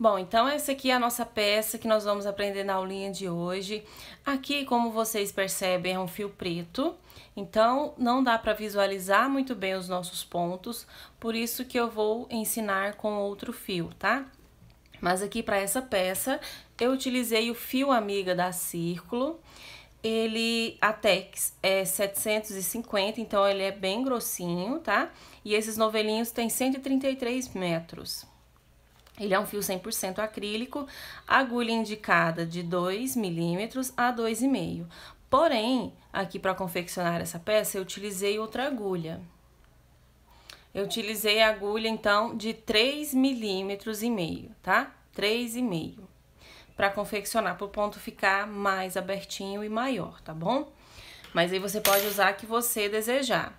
Bom, então essa aqui é a nossa peça que nós vamos aprender na aulinha de hoje. Aqui, como vocês percebem, é um fio preto, então não dá para visualizar muito bem os nossos pontos, por isso que eu vou ensinar com outro fio, tá? Mas aqui para essa peça, eu utilizei o fio amiga da Círculo. A Tex é 750, então ele é bem grossinho, tá? E esses novelinhos têm 133 metros. Ele é um fio 100% acrílico, agulha indicada de 2 milímetros a 2,5. Porém, aqui para confeccionar essa peça, eu utilizei outra agulha. Eu utilizei a agulha, então, de 3 milímetros e meio, tá? 3,5. Para confeccionar, para o ponto ficar mais abertinho e maior, tá bom? Mas aí você pode usar a que você desejar.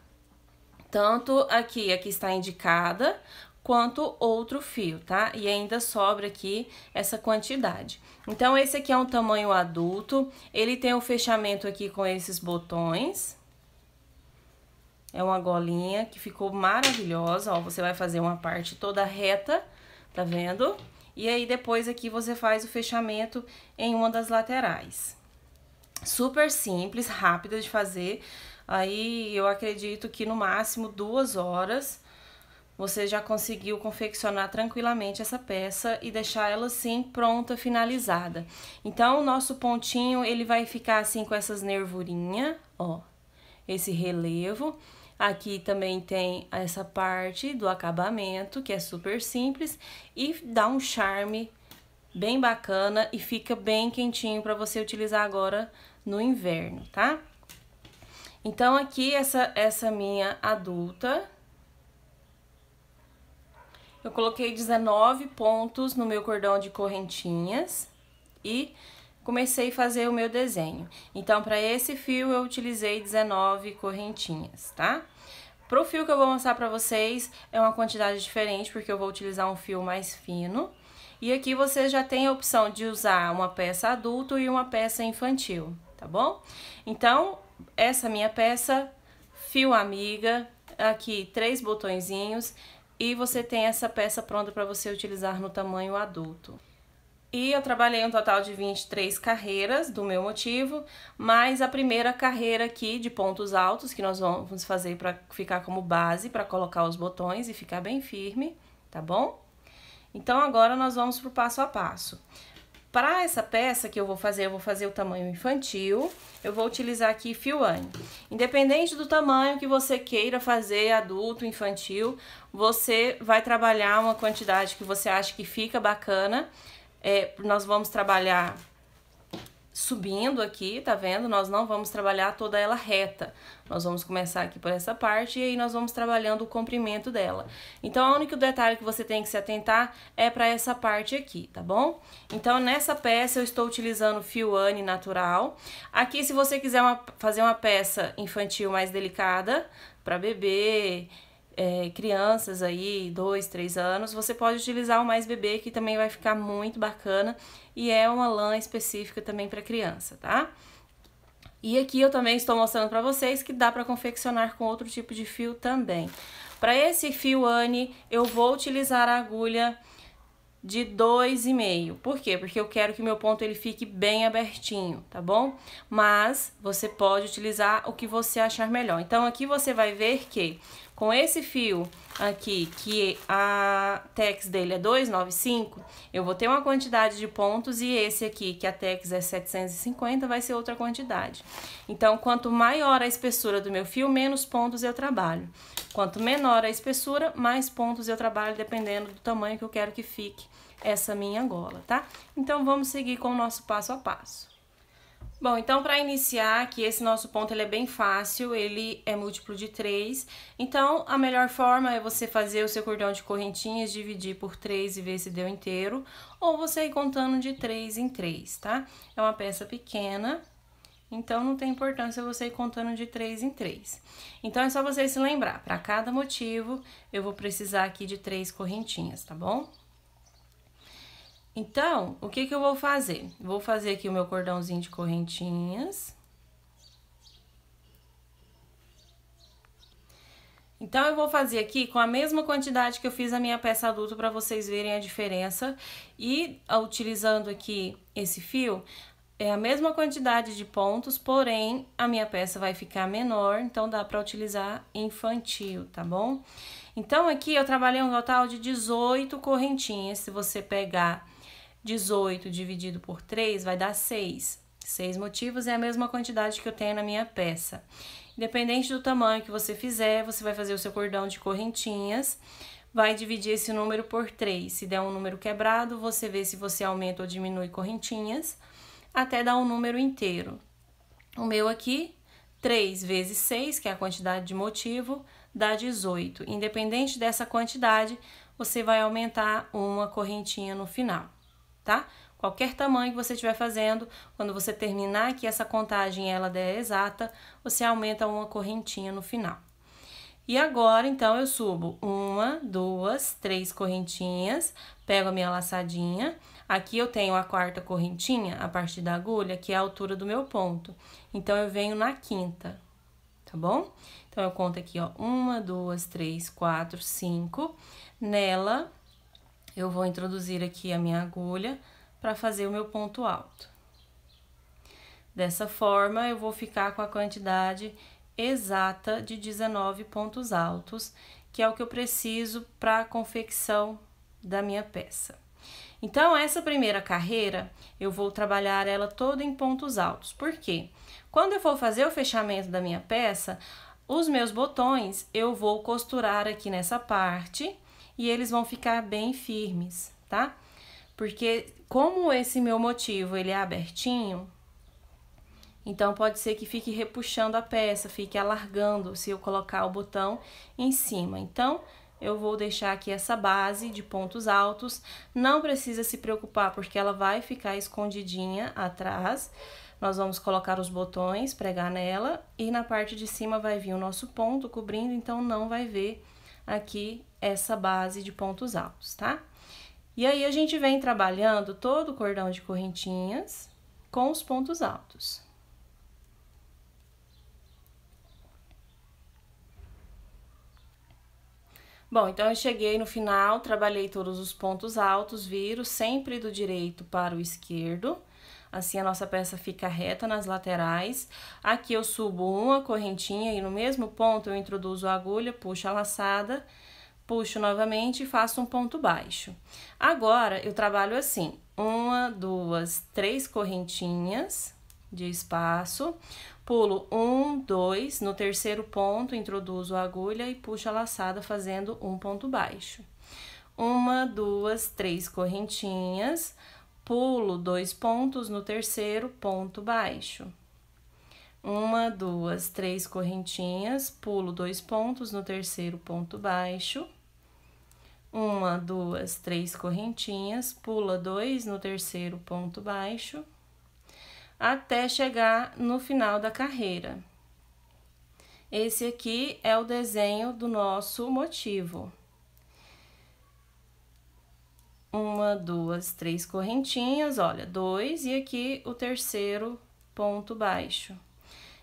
Tanto aqui está indicada, quanto outro fio, tá? E ainda sobra aqui essa quantidade. Então, esse aqui é um tamanho adulto, ele tem o fechamento aqui com esses botões. É uma golinha que ficou maravilhosa, ó, você vai fazer uma parte toda reta, tá vendo? E aí, depois aqui você faz o fechamento em uma das laterais. Super simples, rápida de fazer, aí eu acredito que no máximo 2 horas você já conseguiu confeccionar tranquilamente essa peça e deixar ela assim pronta, finalizada. Então, o nosso pontinho, ele vai ficar assim com essas nervurinhas, ó, esse relevo. Aqui também tem essa parte do acabamento, que é super simples e dá um charme bem bacana e fica bem quentinho para você utilizar agora no inverno, tá? Então, aqui essa minha adulta, eu coloquei 19 pontos no meu cordão de correntinhas e comecei a fazer o meu desenho. Então, para esse fio, eu utilizei 19 correntinhas, tá? Pro fio que eu vou mostrar para vocês, é uma quantidade diferente, porque eu vou utilizar um fio mais fino. E aqui você já tem a opção de usar uma peça adulto e uma peça infantil, tá bom? Então, essa minha peça, fio amiga, aqui 3 botõezinhos, e você tem essa peça pronta para você utilizar no tamanho adulto. E eu trabalhei um total de 23 carreiras do meu motivo, mais a primeira carreira aqui de pontos altos, que nós vamos fazer para ficar como base, para colocar os botões e ficar bem firme, tá bom? Então, agora nós vamos pro passo a passo. Para essa peça que eu vou fazer o tamanho infantil, eu vio utilizar aqui fio Anne. Independente do tamanho que você queira fazer, adulto, infantil, você vai trabalhar uma quantidade que você acha que fica bacana. Nós vamos trabalhar subindo aqui, tá vendo? Nós não vamos trabalhar toda ela reta. Nós vamos começar aqui por essa parte e aí nós vamos trabalhando o comprimento dela. Então, o único detalhe que você tem que se atentar é para essa parte aqui, tá bom? Então, nessa peça eu estou utilizando fio Anne natural. Aqui, se você quiser fazer uma peça infantil mais delicada, para bebê, crianças aí, 2, 3 anos, você pode utilizar o mais bebê, que também vai ficar muito bacana. E é uma lã específica também para criança, tá? E aqui eu também estou mostrando para vocês que dá para confeccionar com outro tipo de fio também. Para esse fio Anne, eu vou utilizar a agulha de 2,5. Por quê? Porque eu quero que meu ponto ele fique bem abertinho, tá bom? Mas você pode utilizar o que você achar melhor. Então, aqui você vai ver que com esse fio aqui, que a Tex dele é 295, eu vou ter uma quantidade de pontos e esse aqui, que a Tex é 750, vai ser outra quantidade. Então, quanto maior a espessura do meu fio, menos pontos eu trabalho. Quanto menor a espessura, mais pontos eu trabalho, dependendo do tamanho que eu quero que fique essa minha gola, tá? Então, vamos seguir com o nosso passo a passo. Bom, então, para iniciar aqui, esse nosso ponto ele é bem fácil, ele é múltiplo de 3. Então, a melhor forma é você fazer o seu cordão de correntinhas, dividir por 3 e ver se deu inteiro, ou você ir contando de 3 em 3, tá? É uma peça pequena, então não tem importância você ir contando de 3 em 3. Então, é só você se lembrar, para cada motivo, eu vou precisar aqui de 3 correntinhas, tá bom? Então, o que eu vou fazer? Vou fazer aqui o meu cordãozinho de correntinhas. Então, eu vou fazer aqui com a mesma quantidade que eu fiz a minha peça adulta para vocês verem a diferença. E, utilizando aqui esse fio, é a mesma quantidade de pontos, porém, a minha peça vai ficar menor, então dá para utilizar infantil, tá bom? Então, aqui eu trabalhei um total de 18 correntinhas. Se você pegar 18 dividido por 3, vai dar 6. 6 motivos é a mesma quantidade que eu tenho na minha peça. Independente do tamanho que você fizer, você vai fazer o seu cordão de correntinhas, vai dividir esse número por 3. Se der um número quebrado, você vê se você aumenta ou diminui correntinhas, até dar um número inteiro. O meu aqui, 3 vezes 6, que é a quantidade de motivo, dá 18. Independente dessa quantidade, você vai aumentar uma correntinha no final, tá? Qualquer tamanho que você estiver fazendo, quando você terminar que essa contagem ela der exata, você aumenta uma correntinha no final. E agora, então, eu subo 1, 2, 3 correntinhas, pego a minha laçadinha. Aqui eu tenho a quarta correntinha, a partir da agulha, que é a altura do meu ponto. Então, eu venho na quinta, tá bom? Então, eu conto aqui, ó, 1, 2, 3, 4, 5. Nela, eu vou introduzir aqui a minha agulha para fazer o meu ponto alto. Dessa forma, eu vou ficar com a quantidade exata de 19 pontos altos, que é o que eu preciso para a confecção da minha peça. Então, essa primeira carreira, eu vou trabalhar ela toda em pontos altos. Por quê? Quando eu for fazer o fechamento da minha peça, os meus botões eu vou costurar aqui nessa parte e eles vão ficar bem firmes, tá? Porque como esse meu motivo ele é abertinho, então pode ser que fique repuxando a peça, fique alargando se eu colocar o botão em cima. Então, eu vou deixar aqui essa base de pontos altos, não precisa se preocupar porque ela vai ficar escondidinha atrás. Nós vamos colocar os botões, pregar nela e na parte de cima vai vir o nosso ponto cobrindo, então não vai ver aqui essa base de pontos altos, tá? E aí, a gente vem trabalhando todo o cordão de correntinhas com os pontos altos. Bom, então eu cheguei no final, trabalhei todos os pontos altos, viro sempre do direito para o esquerdo. Assim, a nossa peça fica reta nas laterais. Aqui eu subo uma correntinha e no mesmo ponto eu introduzo a agulha, puxo a laçada, puxo novamente e faço um ponto baixo. Agora, eu trabalho assim, 1, 2, 3 correntinhas de espaço, pulo 1, 2, no terceiro ponto, introduzo a agulha e puxo a laçada fazendo um ponto baixo. 1, 2, 3 correntinhas, pulo 2 pontos no terceiro ponto baixo. 1, 2, 3 correntinhas, pulo 2 pontos no terceiro ponto baixo. 1, 2, 3 correntinhas, pula 2 no terceiro ponto baixo, até chegar no final da carreira. Esse aqui é o desenho do nosso motivo. 1, 2, 3 correntinhas, olha, 2 e aqui o terceiro ponto baixo.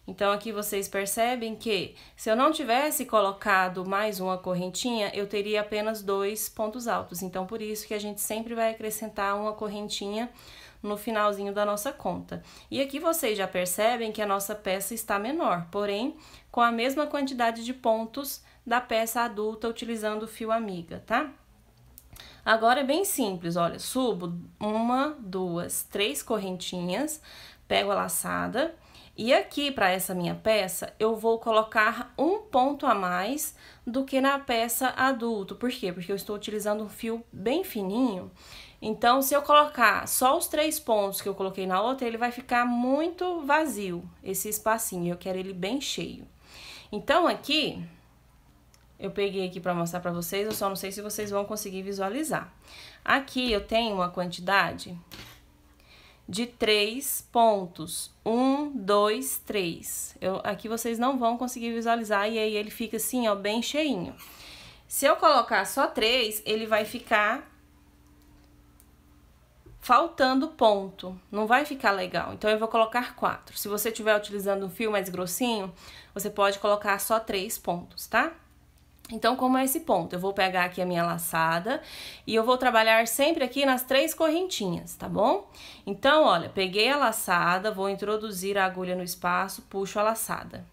Então, aqui vocês percebem que se eu não tivesse colocado mais uma correntinha, eu teria apenas 2 pontos altos. Então, por isso que a gente sempre vai acrescentar uma correntinha no finalzinho da nossa conta. E aqui vocês já percebem que a nossa peça está menor, porém, com a mesma quantidade de pontos da peça adulta utilizando o fio amiga, tá? Agora é bem simples, olha, subo 1, 2, 3 correntinhas, pego a laçada. E aqui, para essa minha peça, eu vou colocar um ponto a mais do que na peça adulto. Por quê? Porque eu estou utilizando um fio bem fininho. Então, se eu colocar só os 3 pontos que eu coloquei na outra, ele vai ficar muito vazio, esse espacinho. Eu quero ele bem cheio. Então, aqui, eu peguei aqui para mostrar para vocês, eu só não sei se vocês vão conseguir visualizar. Aqui, eu tenho uma quantidade de 3 pontos. 1, 2, 3. Aqui vocês não vão conseguir visualizar e aí ele fica assim, ó, bem cheinho. Se eu colocar só 3, ele vai ficar faltando ponto. Não vai ficar legal. Então, eu vou colocar 4. Se você estiver utilizando um fio mais grossinho, você pode colocar só 3 pontos, tá? Então, como é esse ponto? Eu vou pegar aqui a minha laçada e eu vou trabalhar sempre aqui nas 3 correntinhas, tá bom? Então, olha, peguei a laçada, vou introduzir a agulha no espaço, puxo a laçada.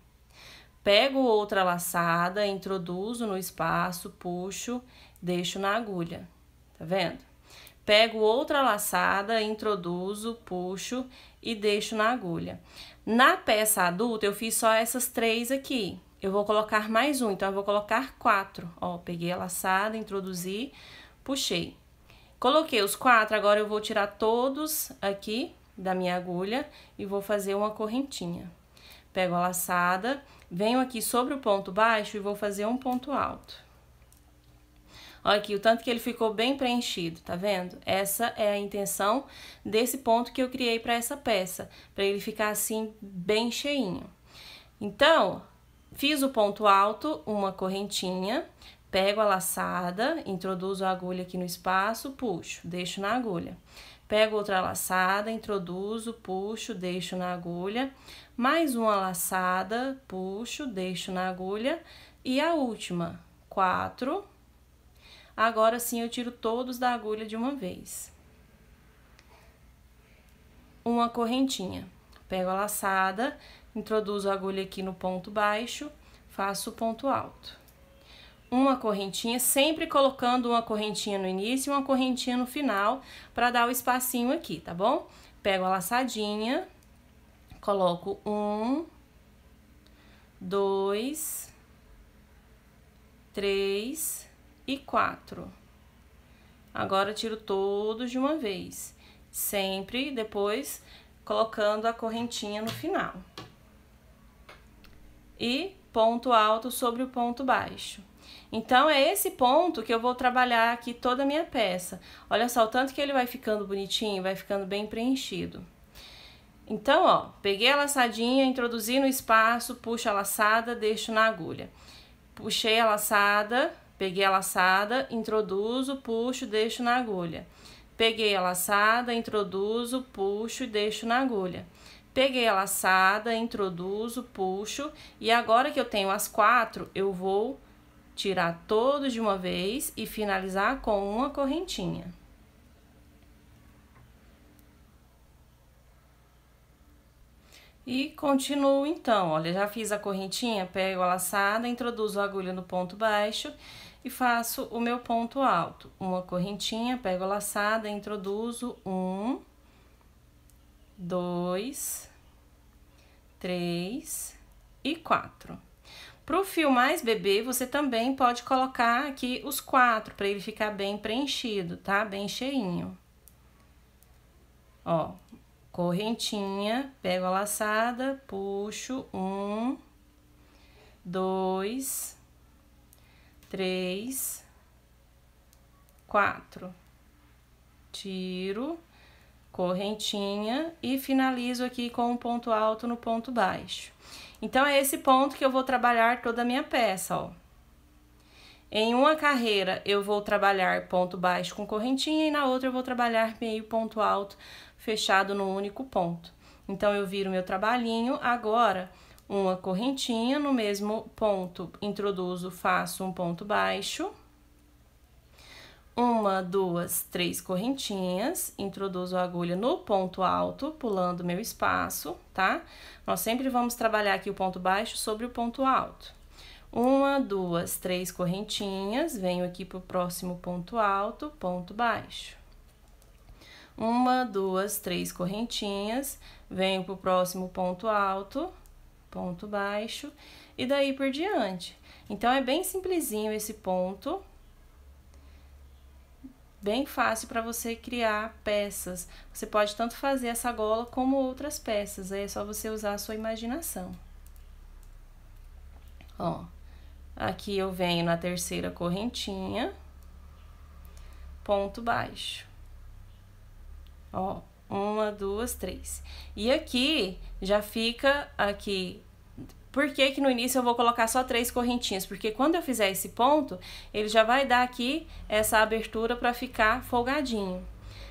Pego outra laçada, introduzo no espaço, puxo, deixo na agulha, tá vendo? Pego outra laçada, introduzo, puxo e deixo na agulha. Na peça adulta, eu fiz só essas 3 aqui. Eu vou colocar mais um, então eu vou colocar 4. Ó, peguei a laçada, introduzi, puxei. Coloquei os 4, agora eu vou tirar todos aqui da minha agulha e vou fazer uma correntinha. Pego a laçada, venho aqui sobre o ponto baixo e vou fazer um ponto alto. Olha aqui, o tanto que ele ficou bem preenchido, tá vendo? Essa é a intenção desse ponto que eu criei para essa peça, para ele ficar assim, bem cheinho. Então, fiz o ponto alto, uma correntinha, pego a laçada, introduzo a agulha aqui no espaço, puxo, deixo na agulha. Pego outra laçada, introduzo, puxo, deixo na agulha. Mais uma laçada, puxo, deixo na agulha. E a última, 4. Agora sim eu tiro todos da agulha de uma vez. Uma correntinha. Pego a laçada, introduzo a agulha aqui no ponto baixo, faço o ponto alto. Uma correntinha, sempre colocando uma correntinha no início e uma correntinha no final, para dar o espacinho aqui, tá bom? Pego a laçadinha, coloco 1, 2, 3 e 4. Agora, tiro todos de uma vez, sempre depois colocando a correntinha no final. E ponto alto sobre o ponto baixo. Então, é esse ponto que eu vou trabalhar aqui toda a minha peça. Olha só o tanto que ele vai ficando bonitinho, vai ficando bem preenchido. Então, ó, peguei a laçadinha, introduzi no espaço, puxo a laçada, deixo na agulha. Puxei a laçada, peguei a laçada, introduzo, puxo, deixo na agulha. Peguei a laçada, introduzo, puxo e deixo na agulha. Peguei a laçada, introduzo, puxo, e agora que eu tenho as 4, eu vou tirar todos de uma vez e finalizar com uma correntinha. E continuo então, olha, já fiz a correntinha, pego a laçada, introduzo a agulha no ponto baixo e faço o meu ponto alto. Uma correntinha, pego a laçada, introduzo 1, 2, 3 e 4. Pro fio mais bebê, você também pode colocar aqui os 4, para ele ficar bem preenchido, tá? Bem cheinho. Ó, correntinha, pego a laçada, puxo, 1, 2, 3, 4. Tiro, correntinha e finalizo aqui com um ponto alto no ponto baixo. Então, é esse ponto que eu vou trabalhar toda a minha peça, ó. Em uma carreira, eu vou trabalhar ponto baixo com correntinha e na outra eu vou trabalhar meio ponto alto fechado no único ponto. Então, eu viro meu trabalhinho, agora, uma correntinha no mesmo ponto, introduzo, faço um ponto baixo. 1, 2, 3 correntinhas, introduzo a agulha no ponto alto, pulando meu espaço, tá? Nós sempre vamos trabalhar aqui o ponto baixo sobre o ponto alto. 1, 2, 3 correntinhas, venho aqui pro próximo ponto alto, ponto baixo. 1, 2, 3 correntinhas, venho pro próximo ponto alto, ponto baixo, e daí por diante. Então, é bem simplesinho esse ponto. Bem fácil para você criar peças. Você pode tanto fazer essa gola como outras peças, aí é só você usar a sua imaginação. Ó, aqui eu venho na terceira correntinha, ponto baixo. Ó, 1, 2, 3. E aqui já fica aqui. Por que que no início eu vou colocar só 3 correntinhas? Porque quando eu fizer esse ponto, ele já vai dar aqui essa abertura para ficar folgadinho.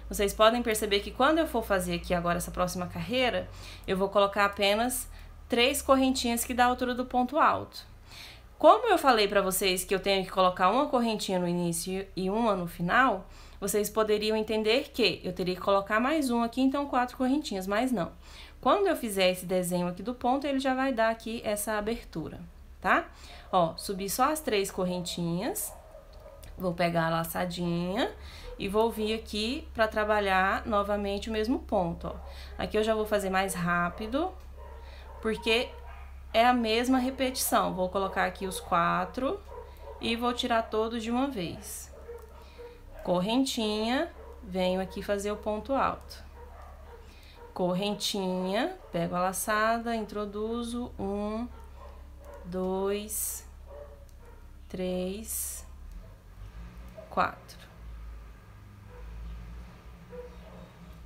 Vocês podem perceber que quando eu for fazer aqui agora essa próxima carreira, eu vou colocar apenas 3 correntinhas que dá a altura do ponto alto. Como eu falei pra vocês que eu tenho que colocar uma correntinha no início e uma no final, vocês poderiam entender que eu teria que colocar mais uma aqui, então 4 correntinhas, mas não. Quando eu fizer esse desenho aqui do ponto, ele já vai dar aqui essa abertura, tá? Ó, subi só as 3 correntinhas, vou pegar a laçadinha e vou vir aqui pra trabalhar novamente o mesmo ponto, ó. Aqui eu já vou fazer mais rápido, porque é a mesma repetição. Vou colocar aqui os 4 e vou tirar todos de uma vez. Correntinha, venho aqui fazer o ponto alto. Correntinha, pego a laçada, introduzo 1, 2, 3, 4.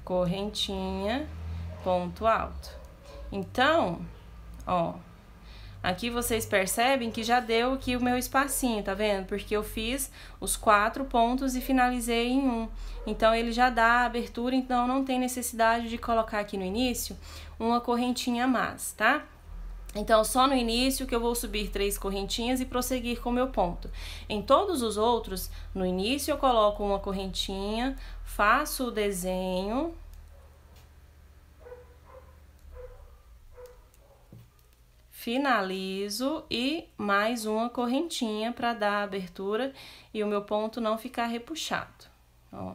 Correntinha, ponto alto. Então, ó, aqui vocês percebem que já deu aqui o meu espacinho, tá vendo? Porque eu fiz os 4 pontos e finalizei em 1. Então, ele já dá a abertura, então não tem necessidade de colocar aqui no início uma correntinha a mais, tá? Então, só no início que eu vou subir 3 correntinhas e prosseguir com o meu ponto. Em todos os outros, no início eu coloco uma correntinha, faço o desenho, finalizo e mais uma correntinha para dar a abertura e o meu ponto não ficar repuxado. Ó,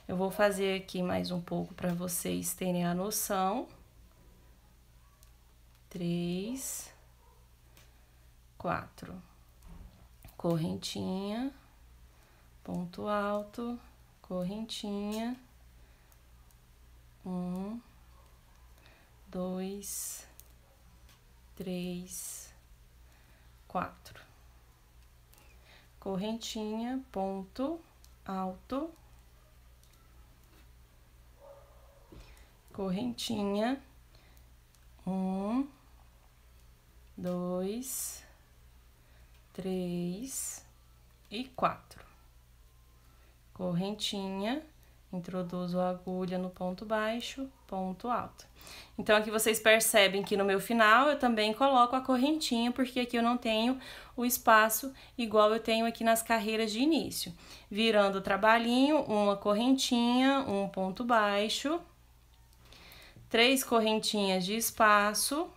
eu vou fazer aqui mais um pouco para vocês terem a noção. 3, 4, correntinha, ponto alto, correntinha, 1, 2, 3, 4, correntinha, ponto alto, correntinha, 1, 2, 3 e 4. Correntinha, introduzo a agulha no ponto baixo, ponto alto. Então, aqui vocês percebem que no meu final eu também coloco a correntinha, porque aqui eu não tenho o espaço igual eu tenho aqui nas carreiras de início. Virando o trabalhinho, uma correntinha, um ponto baixo, 3 correntinhas de espaço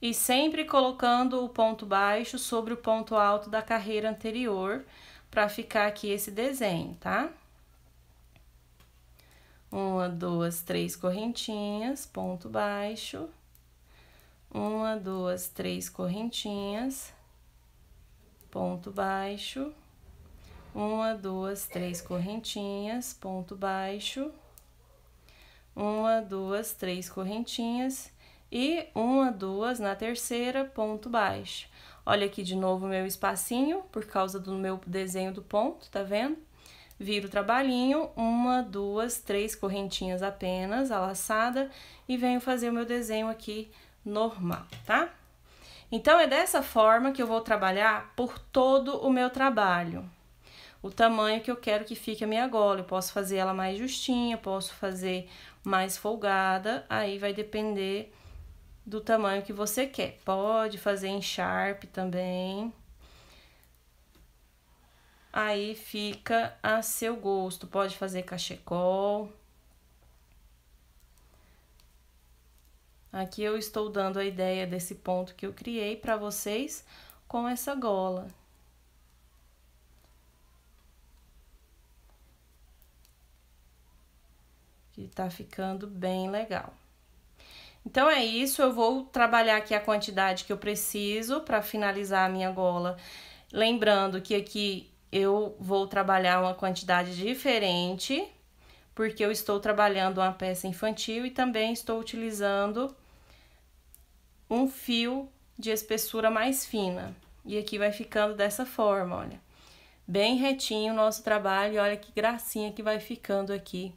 e sempre colocando o ponto baixo sobre o ponto alto da carreira anterior para ficar aqui esse desenho, tá? 1, 2, 3 correntinhas, ponto baixo, 1, 2, 3 correntinhas, ponto baixo, 1, 2, 3 correntinhas, ponto baixo, 1, 2, 3 correntinhas e 1, 2 na terceira, ponto baixo. Olha aqui de novo o meu espacinho, por causa do meu desenho do ponto, tá vendo? Viro o trabalhinho, 1, 2, 3 correntinhas apenas, a laçada, e venho fazer o meu desenho aqui normal, tá? Então, é dessa forma que eu vou trabalhar por todo o meu trabalho. O tamanho que eu quero que fique a minha gola, eu posso fazer ela mais justinha, posso fazer mais folgada, aí vai depender do tamanho que você quer. Pode fazer em Sharp também. Aí fica a seu gosto, pode fazer cachecol. Aqui eu estou dando a ideia desse ponto que eu criei para vocês com essa gola. Que tá ficando bem legal. Então, é isso, eu vou trabalhar aqui a quantidade que eu preciso para finalizar a minha gola. Lembrando que aqui eu vou trabalhar uma quantidade diferente, porque eu estou trabalhando uma peça infantil e também estou utilizando um fio de espessura mais fina. E aqui vai ficando dessa forma, olha. Bem retinho o nosso trabalho, e olha que gracinha que vai ficando aqui.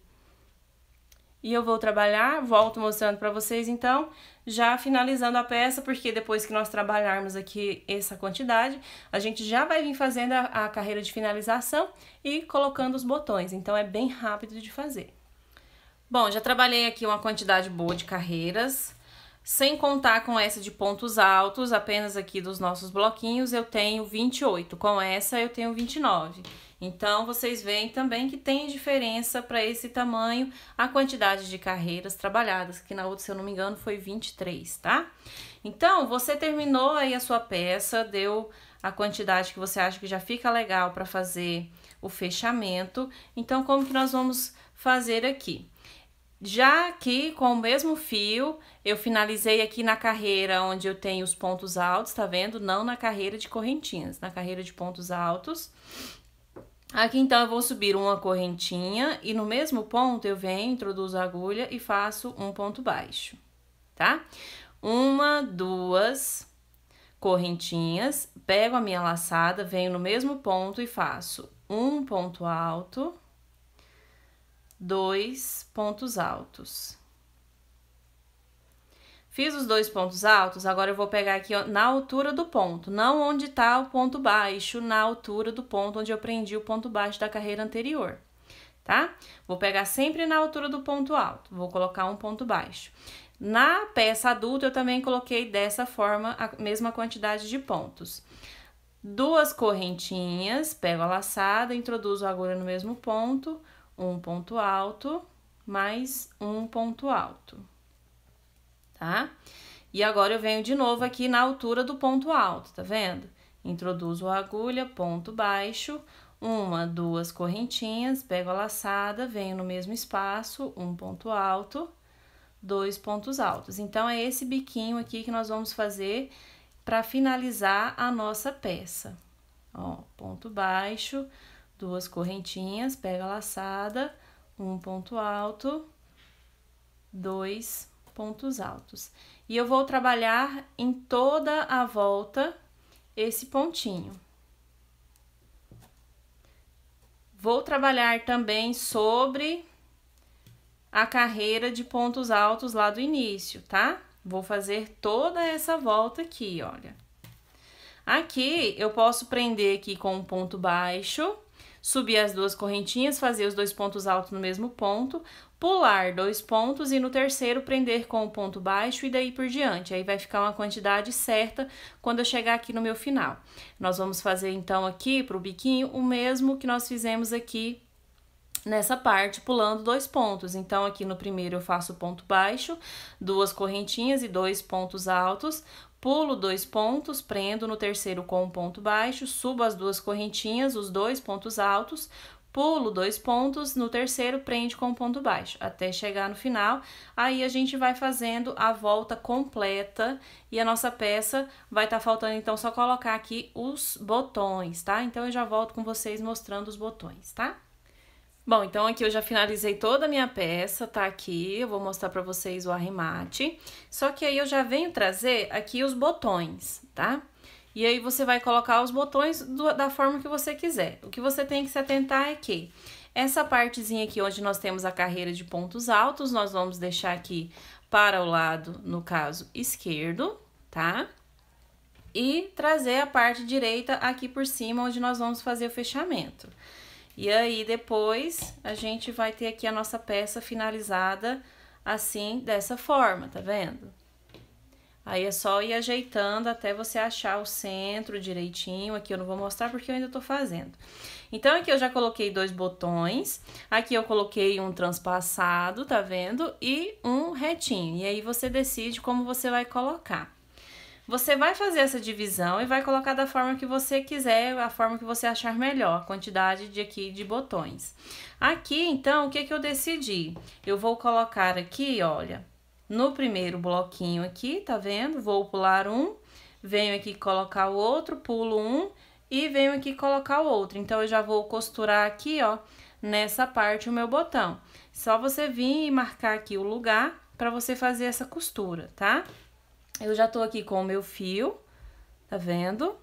E eu vou trabalhar, volto mostrando pra vocês, então, já finalizando a peça, porque depois que nós trabalharmos aqui essa quantidade, a gente já vai vir fazendo a carreira de finalização e colocando os botões, então é bem rápido de fazer. Bom, já trabalhei aqui uma quantidade boa de carreiras, Sem contar com essa de pontos altos, apenas aqui dos nossos bloquinhos, eu tenho 28. Com essa, eu tenho 29. Então, vocês veem também que tem diferença para esse tamanho a quantidade de carreiras trabalhadas, que na outra, se eu não me engano, foi 23, tá? Então, você terminou aí a sua peça, deu a quantidade que você acha que já fica legal para fazer o fechamento. Então, como que nós vamos fazer aqui? Já aqui, com o mesmo fio, eu finalizei aqui na carreira onde eu tenho os pontos altos, tá vendo? Não na carreira de correntinhas, na carreira de pontos altos. Aqui, então, eu vou subir uma correntinha e no mesmo ponto eu venho, introduzo a agulha e faço um ponto baixo, tá? Uma, duas correntinhas, pego a minha laçada, venho no mesmo ponto e faço um ponto alto, 2 pontos altos. Fiz os 2 pontos altos, agora eu vou pegar aqui ó, na altura do ponto, não onde tá o ponto baixo, na altura do ponto onde eu prendi o ponto baixo da carreira anterior, tá? Vou pegar sempre na altura do ponto alto, vou colocar um ponto baixo. Na peça adulta, eu também coloquei dessa forma a mesma quantidade de pontos. 2 correntinhas, pego a laçada, introduzo a agulha no mesmo ponto, um ponto alto, mais um ponto alto, tá? E agora eu venho de novo aqui na altura do ponto alto, tá vendo? Introduzo a agulha, ponto baixo, uma, duas correntinhas, pego a laçada, venho no mesmo espaço, um ponto alto, 2 pontos altos. Então, é esse biquinho aqui que nós vamos fazer para finalizar a nossa peça. Ó, ponto baixo, 2 correntinhas, pega a laçada, um ponto alto, 2 pontos altos. E eu vou trabalhar em toda a volta esse pontinho. Vou trabalhar também sobre a carreira de pontos altos lá do início, tá? Vou fazer toda essa volta aqui, olha. Aqui, eu posso prender aqui com um ponto baixo, subir as 2 correntinhas, fazer os 2 pontos altos no mesmo ponto, pular 2 pontos e no terceiro prender com o ponto baixo e daí por diante. Aí vai ficar uma quantidade certa quando eu chegar aqui no meu final. Nós vamos fazer então aqui pro biquinho o mesmo que nós fizemos aqui nessa parte, pulando 2 pontos. Então, aqui no primeiro eu faço ponto baixo, 2 correntinhas e 2 pontos altos, pulo 2 pontos, prendo no terceiro com um ponto baixo, subo as 2 correntinhas, os 2 pontos altos, pulo 2 pontos, no terceiro prende com um ponto baixo, até chegar no final. Aí a gente vai fazendo a volta completa e a nossa peça vai estar faltando então só colocar aqui os botões, tá? Então eu já volto com vocês mostrando os botões, tá? Bom, então aqui eu já finalizei toda a minha peça, tá aqui, eu vou mostrar pra vocês o arremate. Só que aí eu já venho trazer aqui os botões, tá? E aí você vai colocar os botões da forma que você quiser. O que você tem que se atentar é que essa partezinha aqui onde nós temos a carreira de pontos altos, nós vamos deixar aqui para o lado, no caso, esquerdo, tá? E trazer a parte direita aqui por cima, onde nós vamos fazer o fechamento. E aí, depois, a gente vai ter aqui a nossa peça finalizada assim, dessa forma, tá vendo? Aí, é só ir ajeitando até você achar o centro direitinho. Aqui eu não vou mostrar porque eu ainda tô fazendo. Então, aqui eu já coloquei 2 botões. Aqui eu coloquei um transpassado, tá vendo? E um retinho. E aí, você decide como você vai colocar. Você vai fazer essa divisão e vai colocar da forma que você quiser, a forma que você achar melhor, a quantidade de botões. Aqui, então, o que eu decidi? Eu vou colocar aqui, olha, no primeiro bloquinho aqui, tá vendo? Vou pular um, venho aqui colocar o outro, pulo um e venho aqui colocar o outro. Então, eu já vou costurar aqui, ó, nessa parte o meu botão. Só você vir e marcar aqui o lugar pra você fazer essa costura, tá? Eu já tô aqui com o meu fio, tá vendo?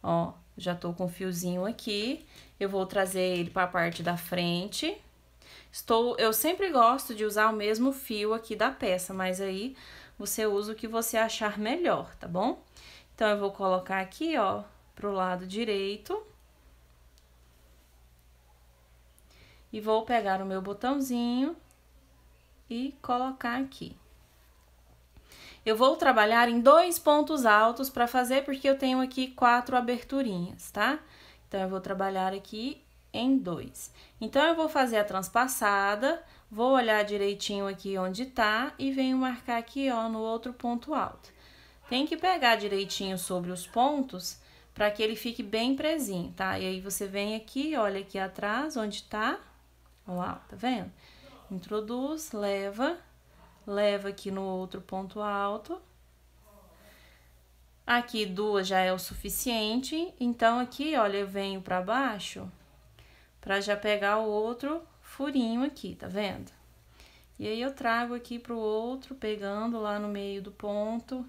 Ó, já tô com o fiozinho aqui. Eu vou trazer ele pra parte da frente. Eu sempre gosto de usar o mesmo fio aqui da peça, mas aí você usa o que você achar melhor, tá bom? Então, eu vou colocar aqui, ó, pro lado direito. E vou pegar o meu botãozinho e colocar aqui. Eu vou trabalhar em 2 pontos altos para fazer, porque eu tenho aqui 4 aberturinhas, tá? Então, eu vou trabalhar aqui em 2. Então, eu vou fazer a transpassada, vou olhar direitinho aqui onde tá e venho marcar aqui, ó, no outro ponto alto. Tem que pegar direitinho sobre os pontos para que ele fique bem presinho, tá? E aí, você vem aqui, olha aqui atrás, onde tá, ó lá, tá vendo? Introduz, leva aqui no outro ponto alto. Aqui 2 já é o suficiente, então aqui, olha, eu venho pra baixo pra já pegar o outro furinho aqui, tá vendo? E aí, eu trago aqui pro outro, pegando lá no meio do ponto,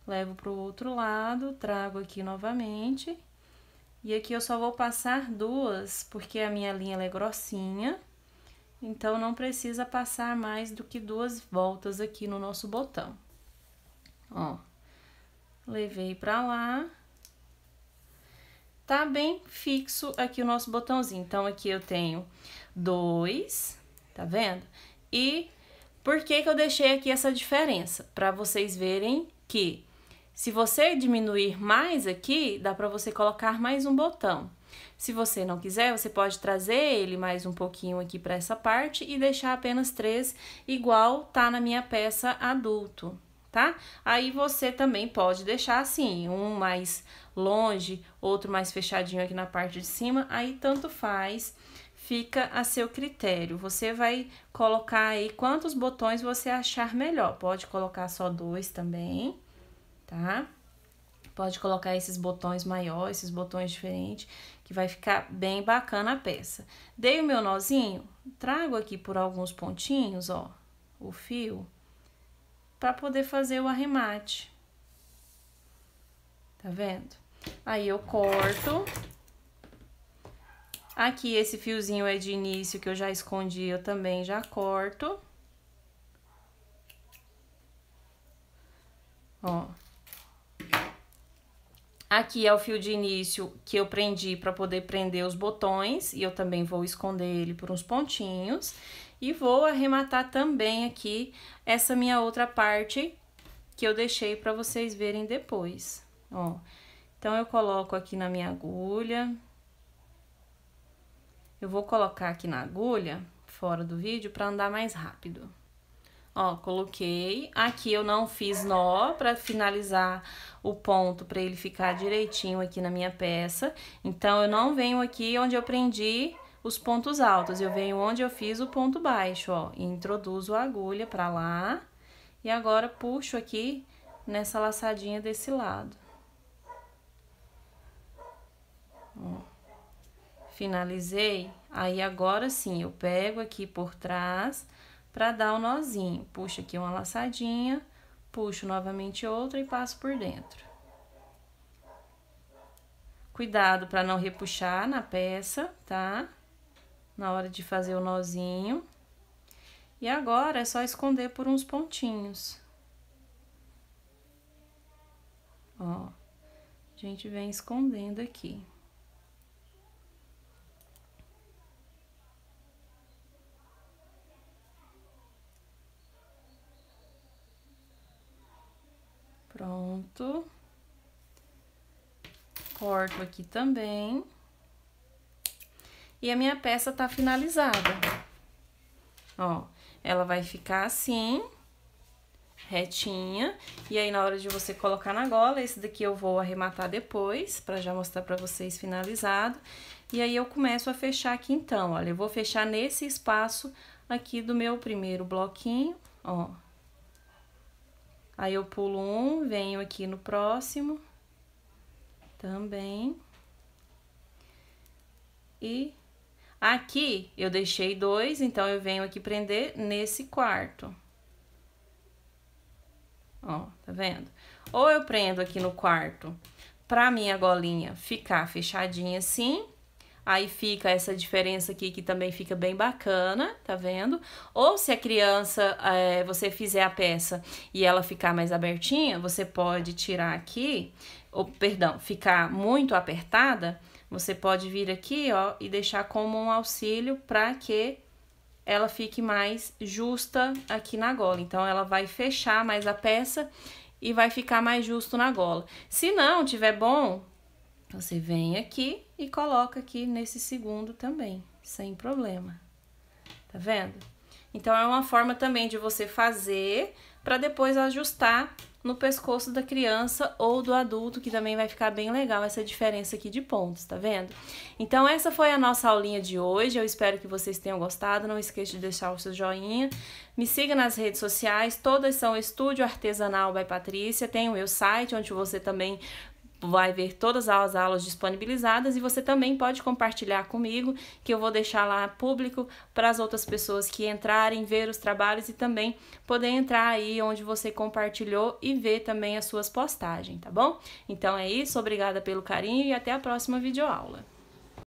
levo pro outro lado, trago aqui novamente. E aqui eu só vou passar 2, porque a minha linha ela é grossinha. Então, não precisa passar mais do que 2 voltas aqui no nosso botão. Ó, levei pra lá. Tá bem fixo aqui o nosso botãozinho. Então, aqui eu tenho 2, tá vendo? E por que que eu deixei aqui essa diferença? Pra vocês verem que se você diminuir mais aqui, dá pra você colocar mais um botão. Se você não quiser, você pode trazer ele mais um pouquinho aqui para essa parte e deixar apenas 3, igual tá na minha peça adulto, tá? Aí, você também pode deixar assim, um mais longe, outro mais fechadinho aqui na parte de cima, aí tanto faz, fica a seu critério. Você vai colocar aí quantos botões você achar melhor. Pode colocar só 2 também, tá? Pode colocar esses botões maiores, esses botões diferentes, que vai ficar bem bacana a peça. Dei o meu nozinho, trago aqui por alguns pontinhos, ó, o fio, para poder fazer o arremate. Tá vendo? Aí, eu corto. Aqui, esse fiozinho é de início, que eu já escondi, eu também já corto. Ó. Aqui é o fio de início que eu prendi para poder prender os botões, e eu também vou esconder ele por uns pontinhos. E vou arrematar também aqui essa minha outra parte que eu deixei para vocês verem depois, ó. Então, eu coloco aqui na minha agulha. Eu vou colocar aqui na agulha, fora do vídeo, para andar mais rápido. Ó, coloquei. Aqui eu não fiz nó para finalizar o ponto, para ele ficar direitinho aqui na minha peça. Então, eu não venho aqui onde eu prendi os pontos altos, eu venho onde eu fiz o ponto baixo, ó. E introduzo a agulha para lá. E agora, puxo aqui nessa laçadinha desse lado. Ó. Finalizei. Aí, agora sim, eu pego aqui por trás para dar o nozinho. Puxo aqui uma laçadinha, puxo novamente outra e passo por dentro. Cuidado para não repuxar na peça, tá? Na hora de fazer o nozinho. E agora é só esconder por uns pontinhos. Ó, a gente vem escondendo aqui. Pronto. Corto aqui também. E a minha peça tá finalizada. Ó, ela vai ficar assim, retinha. E aí, na hora de você colocar na gola, esse daqui eu vou arrematar depois, pra já mostrar pra vocês finalizado. E aí, eu começo a fechar aqui então, olha, eu vou fechar nesse espaço aqui do meu primeiro bloquinho, ó. Aí, eu pulo um, venho aqui no próximo também. E aqui eu deixei 2, então eu venho aqui prender nesse quarto. Ó, tá vendo? Ou eu prendo aqui no quarto pra minha golinha ficar fechadinha assim. Aí, fica essa diferença aqui, que também fica bem bacana, tá vendo? Ou se a criança, você fizer a peça e ela ficar mais abertinha, você pode tirar aqui, ou, perdão, ficar muito apertada, você pode vir aqui, ó, e deixar como um auxílio pra que ela fique mais justa aqui na gola. Então, ela vai fechar mais a peça e vai ficar mais justo na gola. Se não tiver bom, você vem aqui e coloca aqui nesse segundo também, sem problema. Tá vendo? Então, é uma forma também de você fazer para depois ajustar no pescoço da criança ou do adulto, que também vai ficar bem legal essa diferença aqui de pontos, tá vendo? Então, essa foi a nossa aulinha de hoje. Eu espero que vocês tenham gostado. Não esqueça de deixar o seu joinha. Me siga nas redes sociais. Todas são Estúdio Artesanal by Patrícia. Tem o meu site, onde você também vai ver todas as aulas disponibilizadas, e você também pode compartilhar comigo, que eu vou deixar lá público para as outras pessoas que entrarem, ver os trabalhos e também poder entrar aí onde você compartilhou e ver também as suas postagens, tá bom? Então é isso, obrigada pelo carinho e até a próxima videoaula.